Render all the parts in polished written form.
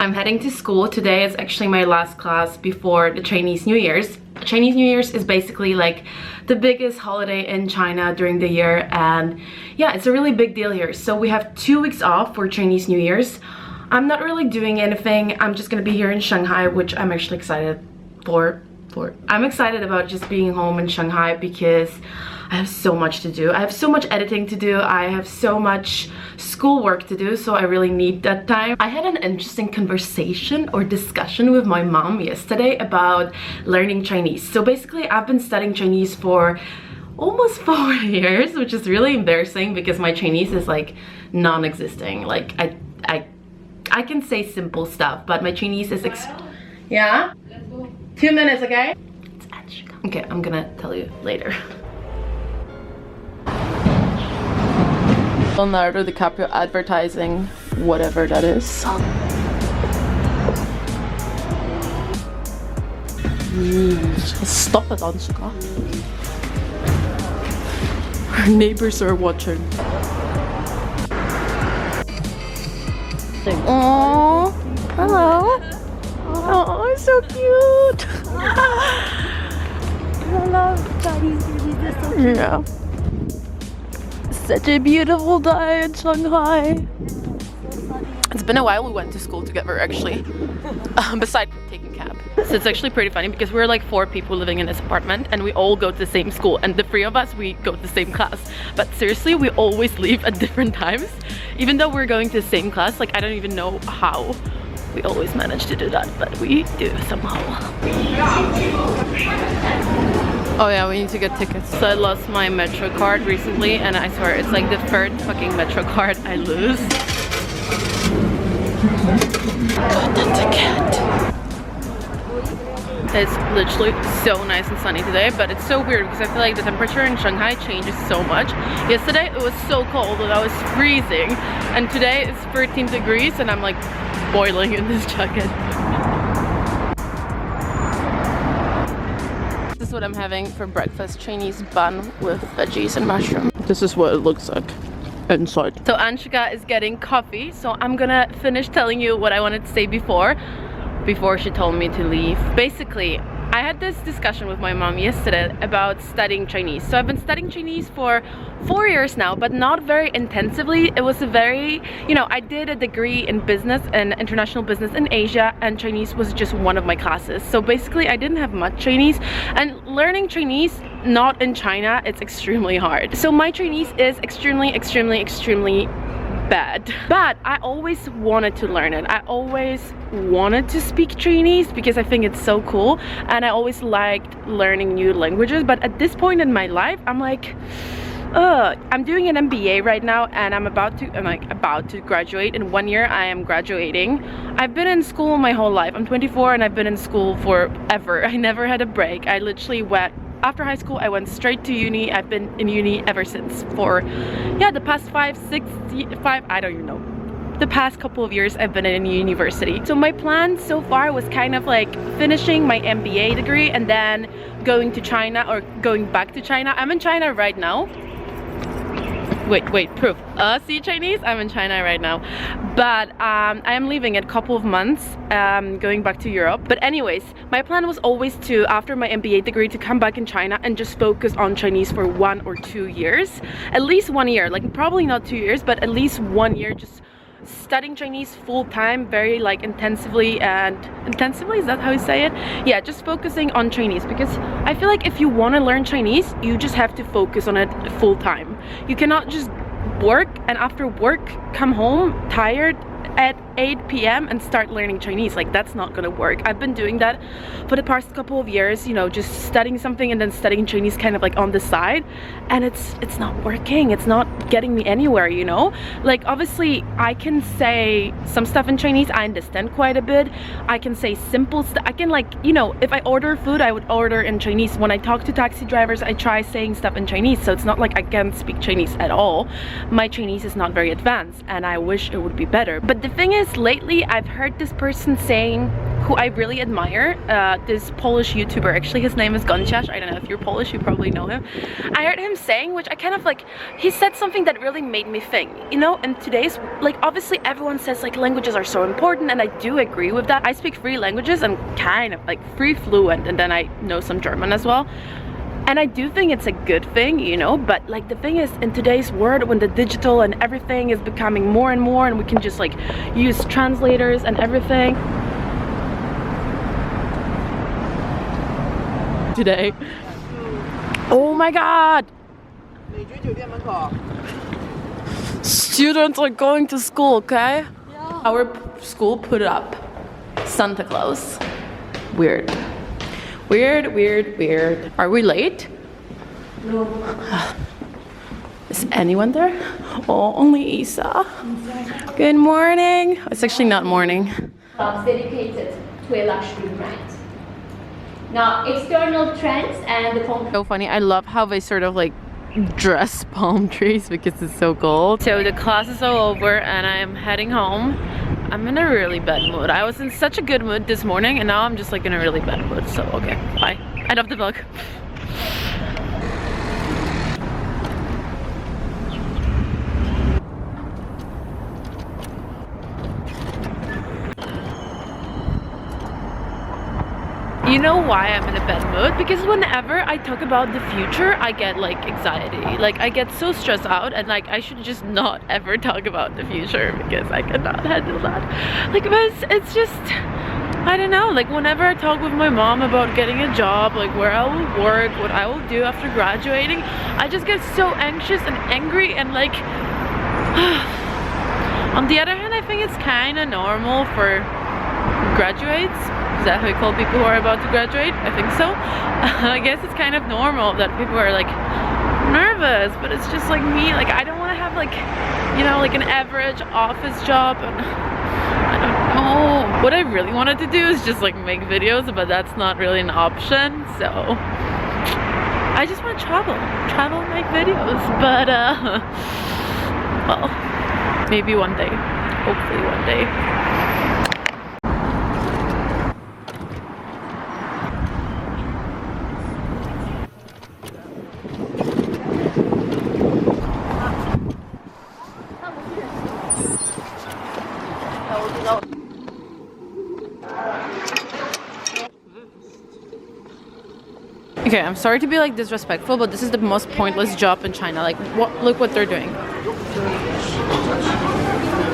I'm heading to school. Today is actually my last class before the Chinese New Year's. Chinese New Year's is basically like the biggest holiday in China during the year, and yeah, it's a really big deal here. So we have 2 weeks off for Chinese New Year's. I'm not really doing anything. I'm just gonna be here in Shanghai, which I'm actually excited for. I'm excited about just being home in Shanghai because I have so much to do. I have so much editing to do. I have so much schoolwork to do, so I really need that time. I had an interesting conversation or discussion with my mom yesterday about learning Chinese. So basically, I've been studying Chinese for almost 4 years, which is really embarrassing because my Chinese is like non-existing. Like I can say simple stuff, but my Chinese is yeah? 2 minutes, okay? Okay, I'm gonna tell you later. Leonardo DiCaprio advertising whatever that is. Stop it, Anshika. Our neighbors are watching. Oh, hello. Oh, so cute. I love Chinese babies. They're so cute. Yeah. Such a beautiful day in Shanghai. It's been a while we went to school together actually, besides taking cab. So it's actually pretty funny because we're like 4 people living in this apartment and we all go to the same school, and the 3 of us, we go to the same class. But seriously, we always leave at different times. Even though we're going to the same class, like I don't even know how we always manage to do that, but we do somehow. Oh yeah, we need to get tickets. So I lost my Metro card recently, and I swear it's like the 3rd fucking Metro card I lose. Got the ticket. It's literally so nice and sunny today, but it's so weird because I feel like the temperature in Shanghai changes so much. Yesterday it was so cold and I was freezing, and today it's 13 degrees and I'm like boiling in this jacket. This is what I'm having for breakfast: Chinese bun with veggies and mushroom. This is what it looks like inside. So Anshika is getting coffee, so I'm gonna finish telling you what I wanted to say before she told me to leave. Basically, I had this discussion with my mom yesterday about studying Chinese. So I've been studying Chinese for 4 years now, but not very intensively. It was a very, you know, I did a degree in business and international business in Asia, and Chinese was just one of my classes. So basically I didn't have much Chinese, and learning Chinese not in China, it's extremely hard. So my Chinese is extremely bad, but I always wanted to learn it. I always wanted to speak Chinese because I think it's so cool, and I always liked learning new languages. But at this point in my life, I'm like, I'm doing an MBA right now, and I'm about to graduate. In 1 year I am graduating. I've been in school my whole life. I'm 24 and I've been in school forever. I never had a break. I literally went after high school, I went straight to uni. I've been in uni ever since for, yeah, the past 5, 6, 5, I don't even know. The past couple of years I've been in university. So my plan so far was kind of like finishing my MBA degree and then going to China, or going back to China. I'm in China right now. Wait, proof. See Chinese? I'm in China right now. But I am leaving in a couple of months, going back to Europe. But anyways, my plan was always to, after my MBA degree, to come back in China and just focus on Chinese for 1 or 2 years. At least 1 year, like probably not 2 years, but at least 1 year, just studying Chinese full-time, very like intensively, is that how you say it? Yeah, just focusing on Chinese, because I feel like if you want to learn Chinese, you just have to focus on it full-time. You cannot just work and after work come home tired at 8 p.m. and start learning Chinese. Like, that's not gonna work. I've been doing that for the past couple of years, you know, just studying something and then studying Chinese kind of like on the side, and it's not working. It's not getting me anywhere, you know. Like, obviously I can say some stuff in Chinese, I understand quite a bit. I can say simple stuff. I can, like, you know, if I order food, I would order in Chinese. When I talk to taxi drivers, I try saying stuff in Chinese. So it's not like I can't speak Chinese at all. My Chinese is not very advanced and I wish it would be better. But the thing is, lately I've heard this person saying who I really admire, this Polish YouTuber. Actually, his name is Kaja. I don't know if you're Polish, you probably know him. I heard him saying, which I kind of like, he said something that really made me think, you know, in today's, like, obviously everyone says like languages are so important, and I do agree with that. I speak 3 languages and kind of like 3 fluent, and then I know some German as well. And I do think it's a good thing, you know, but like the thing is, in today's world, when the digital and everything is becoming more and more, and we can just like use translators and everything. Today. Oh my god! Students are going to school, okay? Yeah. Our school put up Santa Claus. Weird. Weird, weird, weird. Are we late? No. Is anyone there? Oh, only Isa. Good morning. It's actually not morning. Dedicated to a luxury brand. Now, external trends and the So funny. I love how they sort of like dress palm trees because it's so cold. So the class is all over and I'm heading home. I'm in a really bad mood. I was in such a good mood this morning and now I'm just like in a really bad mood. So okay, bye. End of the vlog. You know why I'm in a bad mood? Because whenever I talk about the future, I get like anxiety. Like I get so stressed out, and like I should just not ever talk about the future because I cannot handle that. Like it's just, I don't know, like whenever I talk with my mom about getting a job, like where I will work, what I will do after graduating, I just get so anxious and angry and like on the other hand, I think it's kind of normal for graduates. Is that how you call people who are about to graduate? I think so. I guess it's kind of normal that people are like nervous, but it's just like me, like I don't want to have like, you know, like an average office job, and I don't know. What I really wanted to do is just like make videos, but that's not really an option, so I just want to travel and make videos, but well, maybe one day, hopefully one day. Okay, I'm sorry to be like disrespectful, but this is the most pointless job in China. Like, look what they're doing.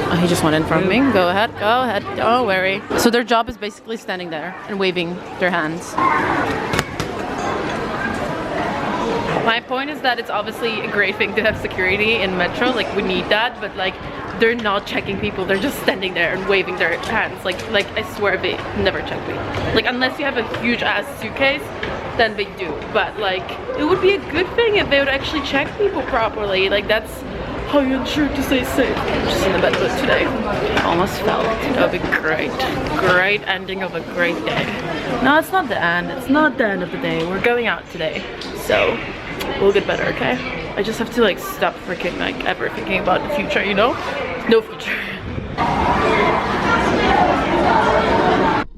Oh, he just went in front of me. Go ahead, don't worry. So their job is basically standing there and waving their hands. My point is that it's obviously a great thing to have security in metro, like we need that, but like they're not checking people, they're just standing there and waving their hands. Like I swear they never check me. Like unless you have a huge ass suitcase, then they do. But like it would be a good thing if they would actually check people properly. Like that's how you ensure to stay safe. I'm just in the bed mood today. Almost fell. That would be great. Great ending of a great day. No, it's not the end. It's not the end of the day. We're going out today. So we'll get better, okay? I just have to like stop freaking like ever thinking about the future, you know? No future.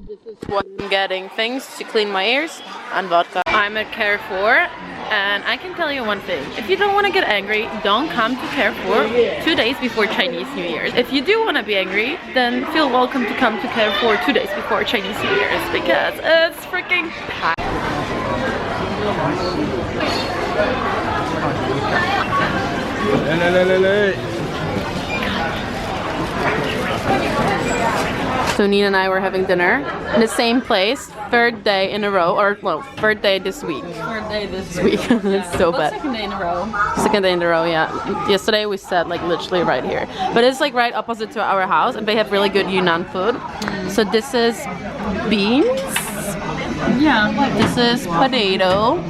This is what I'm getting. Things to clean my ears and vodka. I'm at Carrefour. And I can tell you one thing, if you don't want to get angry, don't come to Carrefour 2 days before Chinese New Year's. If you do want to be angry, then feel welcome to come to Carrefour 2 days before Chinese New Year's because it's freaking packed. So Nina and I were having dinner in the same place, 3rd day in a row, or well, 3rd day this week. 3rd day this week. It's so bad. 2nd day in a row. 2nd day in a row, yeah. Yesterday we sat like literally right here. But it's like right opposite to our house and they have really good Yunnan food. So this is beans. Yeah. This is potato.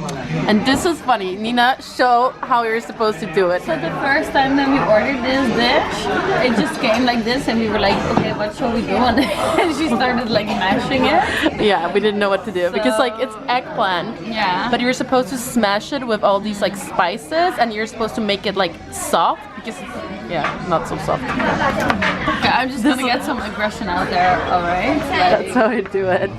And this is funny. Nina, show how you're supposed to do it. So the first time that we ordered this dish, it just came like this and we were like, okay, what shall we do? And she started like mashing it. Yeah, we didn't know what to do so, because like it's eggplant. Yeah. But you're supposed to smash it with all these like spices and you're supposed to make it like soft because it's, yeah, not so soft. Okay, I'm just gonna get some aggression out there, alright? That's how I do it.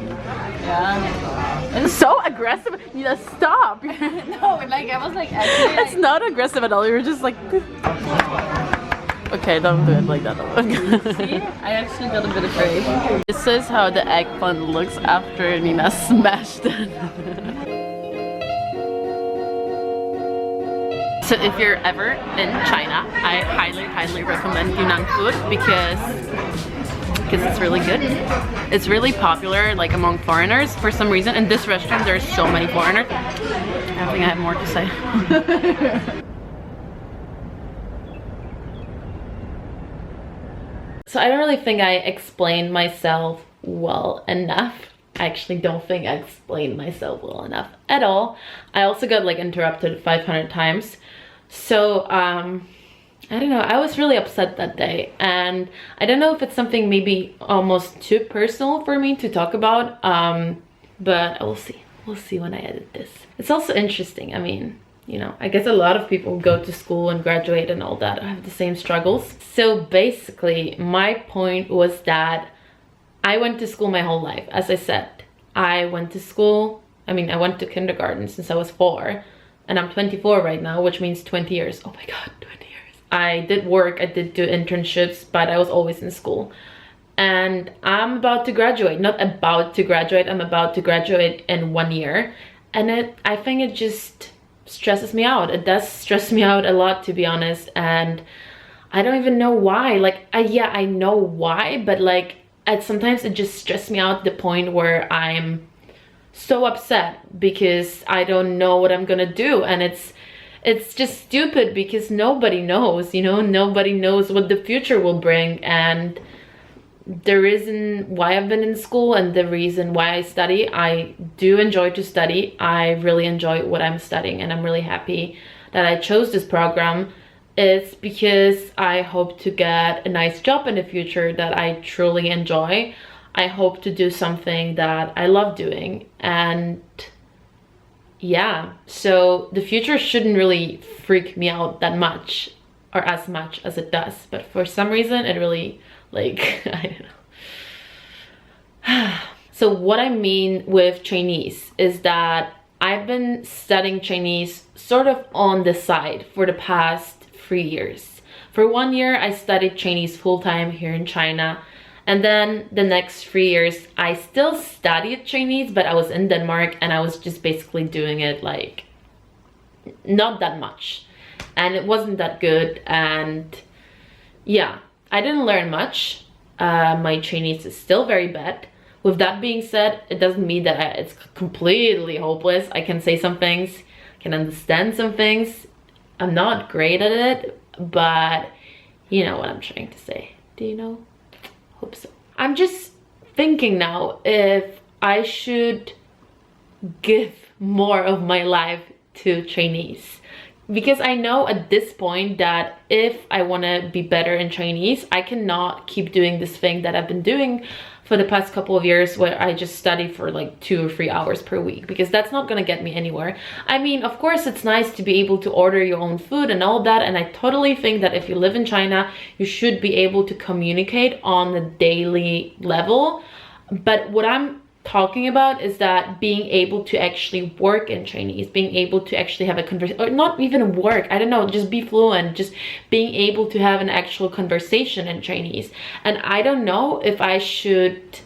Yeah. It's so aggressive. You just stop. No, like I was like actually. It's not aggressive at all. You're just like. Okay, don't do it like that. See, I actually got a bit afraid. This is how the eggplant looks after Nina smashed it. So if you're ever in China, I highly recommend Yunnan food because it's really good. It's really popular like among foreigners for some reason. In this restaurant there's so many foreigners. I think I have more to say. So I don't really think I explained myself well enough. I actually don't think I explained myself well enough at all. I also got like interrupted 500 times. So I don't know, I was really upset that day, and I don't know if it's something maybe almost too personal for me to talk about, but we'll see when I edit this. It's also interesting, I mean, you know, I guess a lot of people go to school and graduate and all that, have the same struggles. So basically my point was that I went to school my whole life. As I said, I went to school, I mean I went to kindergarten since I was 4, and I'm 24 right now, which means 20 years. Oh my god, 20 years. I did work, I did do internships, but I was always in school. And I'm about to graduate. Not about to graduate, I'm about to graduate in 1 year. And I think it just stresses me out. It does stress me out a lot, to be honest. And I don't even know why. Like, yeah, I know why, but like, sometimes it just stresses me out to the point where I'm so upset because I don't know what I'm gonna do, and it's just stupid because nobody knows, you know, nobody knows what the future will bring. And the reason why I've been in school and the reason why I study, I do enjoy to study. I really enjoy what I'm studying, and I'm really happy that I chose this program. It's because I hope to get a nice job in the future that I truly enjoy. I hope to do something that I love doing, and yeah, so the future shouldn't really freak me out that much, or as much as it does, but for some reason it really, like, I don't know. So what I mean with Chinese is that I've been studying Chinese sort of on the side for the past 3 years. For 1 year I studied Chinese full-time here in China. And then the next 3 years, I still studied Chinese, but I was in Denmark and I was just basically doing it like not that much. And it wasn't that good. And yeah, I didn't learn much. My Chinese is still very bad. With that being said, it doesn't mean that it's completely hopeless. I can say some things, can understand some things. I'm not great at it, but you know what I'm trying to say. Do you know? Hope so. I'm just thinking now if I should give more of my life to Chinese, because I know at this point that if I want to be better in Chinese, I cannot keep doing this thing that I've been doing for the past couple of years where I just study for like 2 or 3 hours per week, because that's not gonna get me anywhere. I mean, of course it's nice to be able to order your own food and all that, and I totally think that if you live in China you should be able to communicate on a daily level. But what I'm talking about is that being able to actually work in Chinese, being able to actually have a conversation, or not even work, I don't know, just be fluent, just being able to have an actual conversation in Chinese. And I don't know if I should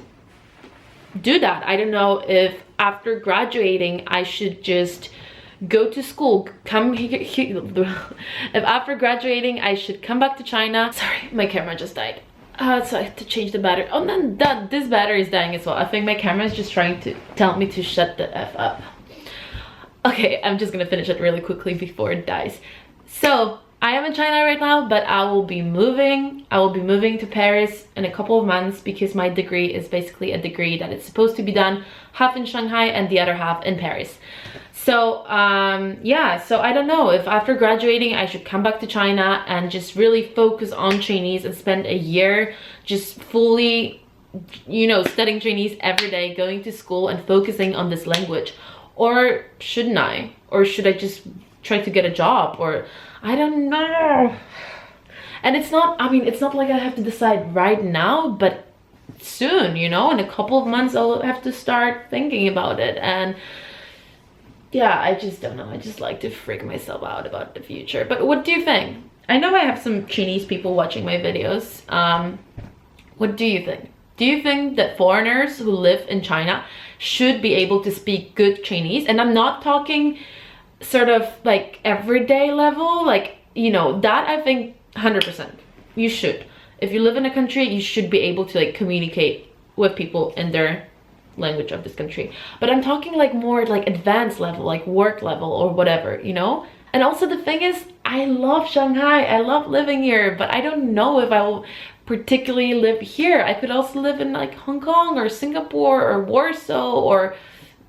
do that. I don't know if after graduating I should just go to school, come here, if after graduating I should come back to China. Sorry, my camera just died. So I have to change the battery. Oh, then this battery is dying as well. I think my camera is just trying to tell me to shut the F up. Okay, I'm just gonna finish it really quickly before it dies. So I am in China right now, but I will be moving. I will be moving to Paris in a couple of months because my degree is basically a degree that it's supposed to be done half in Shanghai and the other half in Paris. So yeah, so I don't know if after graduating I should come back to China and just really focus on Chinese and spend a year just fully, you know, studying Chinese every day, going to school and focusing on this language. Or shouldn't I? Or should I just try to get a job? Or I don't know. And it's not, I mean, it's not like I have to decide right now, but soon, you know, in a couple of months I'll have to start thinking about it. And yeah, I just don't know. I just like to freak myself out about the future. But what do you think? I know I have some Chinese people watching my videos. What do you think? Do you think that foreigners who live in China should be able to speak good Chinese? And I'm not talking sort of like everyday level, like, you know, that I think 100%. You should. If you live in a country, you should be able to like communicate with people in their language of this country. But I'm talking like more like advanced level, like work level or whatever, you know? And also the thing is, I love Shanghai. I love living here, but I don't know if I will particularly live here. I could also live in like Hong Kong or Singapore or Warsaw or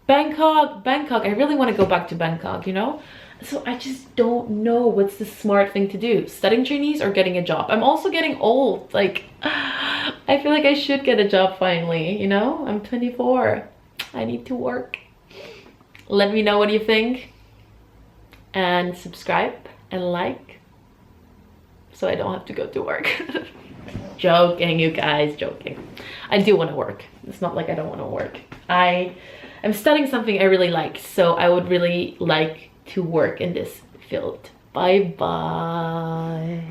Bangkok. I really want to go back to Bangkok, you know? So I just don't know what's the smart thing to do. Studying Chinese or getting a job. I'm also getting old. Like, I feel like I should get a job finally, you know? I'm 24. I need to work. Let me know what you think. And subscribe and like so I don't have to go to work. Joking, you guys, joking. I do want to work. It's not like I don't want to work. I am studying something I really like, so I would really like to work in this field. Bye bye.